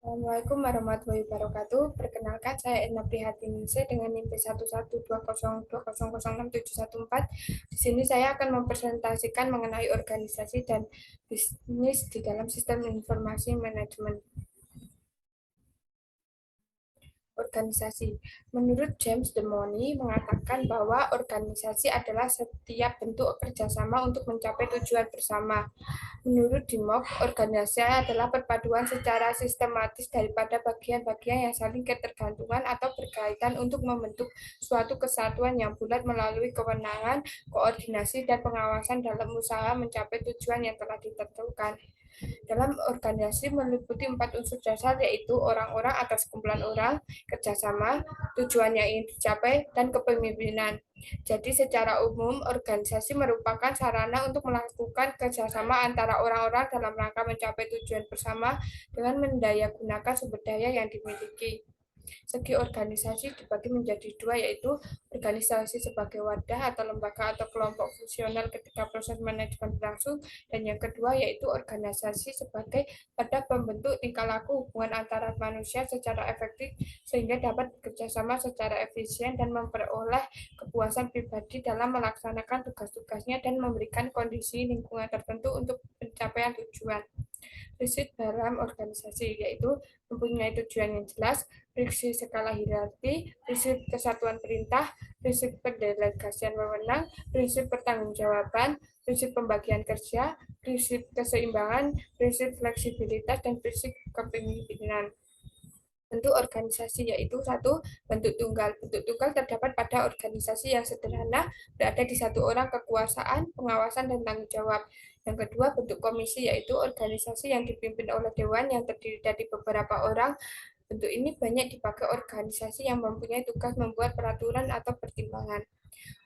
Assalamualaikum warahmatullahi wabarakatuh. Perkenalkan, saya Edna Prihatiningsi dengan NIM P1120020067114. Di sini saya akan mempresentasikan mengenai organisasi dan bisnis di dalam sistem informasi manajemen. Organisasi. Menurut James Demony mengatakan bahwa organisasi adalah setiap bentuk kerjasama untuk mencapai tujuan bersama. Menurut Dimok, organisasi adalah perpaduan secara sistematis daripada bagian-bagian yang saling ketergantungan atau berkaitan untuk membentuk suatu kesatuan yang bulat melalui kewenangan, koordinasi, dan pengawasan dalam usaha mencapai tujuan yang telah ditentukan. Dalam organisasi meliputi 4 unsur dasar, yaitu orang-orang atau sekumpulan orang, kerjasama, tujuan yang ingin dicapai, dan kepemimpinan. Jadi secara umum, organisasi merupakan sarana untuk melakukan kerjasama antara orang-orang dalam rangka mencapai tujuan bersama dengan mendayagunakan sumber daya yang dimiliki. Segi organisasi dibagi menjadi dua, yaitu organisasi sebagai wadah atau lembaga atau kelompok fungsional ketika proses manajemen berlangsung, dan yang kedua yaitu organisasi sebagai pada pembentuk tingkah laku hubungan antara manusia secara efektif sehingga dapat bekerjasama secara efisien dan memperoleh kepuasan pribadi dalam melaksanakan tugas-tugasnya dan memberikan kondisi lingkungan tertentu untuk pencapaian tujuan. Prinsip dalam organisasi yaitu mempunyai tujuan yang jelas, prinsip skala hierarki, prinsip kesatuan perintah, prinsip pendelegasian wewenang, prinsip pertanggungjawaban, prinsip pembagian kerja, prinsip keseimbangan, prinsip fleksibilitas, dan prinsip kepemimpinan. Bentuk organisasi yaitu satu, bentuk tunggal. Bentuk tunggal terdapat pada organisasi yang sederhana, berada di satu orang kekuasaan, pengawasan, dan tanggung jawab. Yang kedua, bentuk komisi yaitu organisasi yang dipimpin oleh dewan yang terdiri dari beberapa orang. Bentuk ini banyak dipakai organisasi yang mempunyai tugas membuat peraturan atau pertimbangan.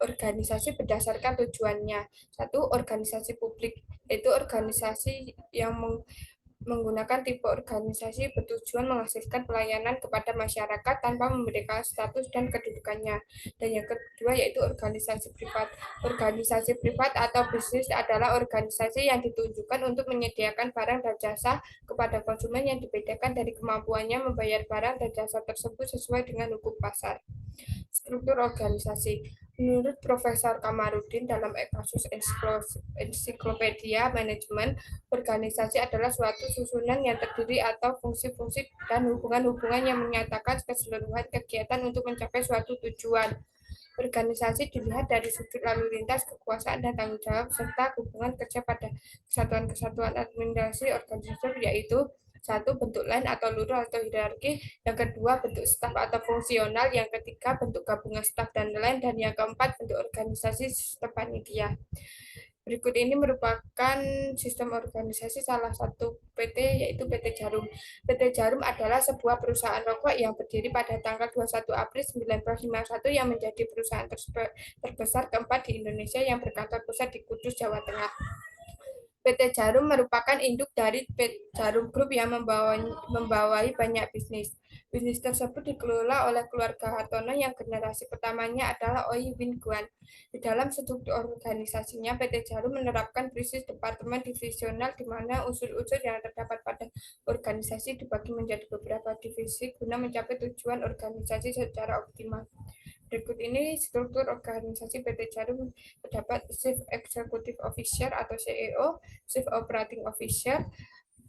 Organisasi berdasarkan tujuannya. Satu, organisasi publik, yaitu organisasi yang menggunakan tipe organisasi bertujuan menghasilkan pelayanan kepada masyarakat tanpa memberikan status dan kedudukannya. Dan yang kedua yaitu organisasi privat. Organisasi privat atau bisnis adalah organisasi yang ditunjukkan untuk menyediakan barang dan jasa kepada konsumen yang dibedakan dari kemampuannya membayar barang dan jasa tersebut sesuai dengan hukum pasar. Struktur organisasi. Menurut Profesor Kamarudin dalam kasus ensiklopedia manajemen, organisasi adalah suatu susunan yang terdiri atau fungsi-fungsi dan hubungan-hubungan yang menyatakan keseluruhan kegiatan untuk mencapai suatu tujuan. Organisasi dilihat dari sudut lalu lintas, kekuasaan, dan tanggung jawab, serta hubungan kerja pada kesatuan-kesatuan administrasi organisasi, yaitu satu, bentuk line atau luruh atau hierarki, yang kedua bentuk staf atau fungsional, yang ketiga bentuk gabungan staf dan line, dan yang keempat bentuk organisasi sistem panitia. Berikut ini merupakan sistem organisasi salah satu PT, yaitu PT Jarum. PT Jarum adalah sebuah perusahaan rokok yang berdiri pada tanggal 21 April 1951 yang menjadi perusahaan terbesar keempat di Indonesia yang berkantor pusat di Kudus, Jawa Tengah. PT Jarum merupakan induk dari PT Jarum Group yang membawai banyak bisnis. Bisnis tersebut dikelola oleh keluarga Hartono yang generasi pertamanya adalah Oi Win Guan. Di dalam struktur organisasinya, PT Jarum menerapkan prinsip departemen divisional di mana unsur-unsur yang terdapat pada organisasi dibagi menjadi beberapa divisi guna mencapai tujuan organisasi secara optimal. Berikut ini struktur organisasi PT Jarum. Terdapat Chief Executive Officer atau CEO, Chief Operating Officer,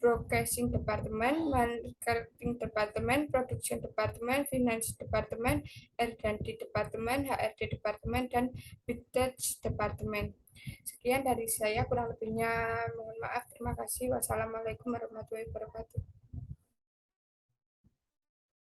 Broadcasting Department, Marketing Department, Production Department, Finance Department, R&D Department, HRD Department, dan Big Data Department. Sekian dari saya, kurang lebihnya mohon maaf. Terima kasih. Wassalamualaikum warahmatullahi wabarakatuh.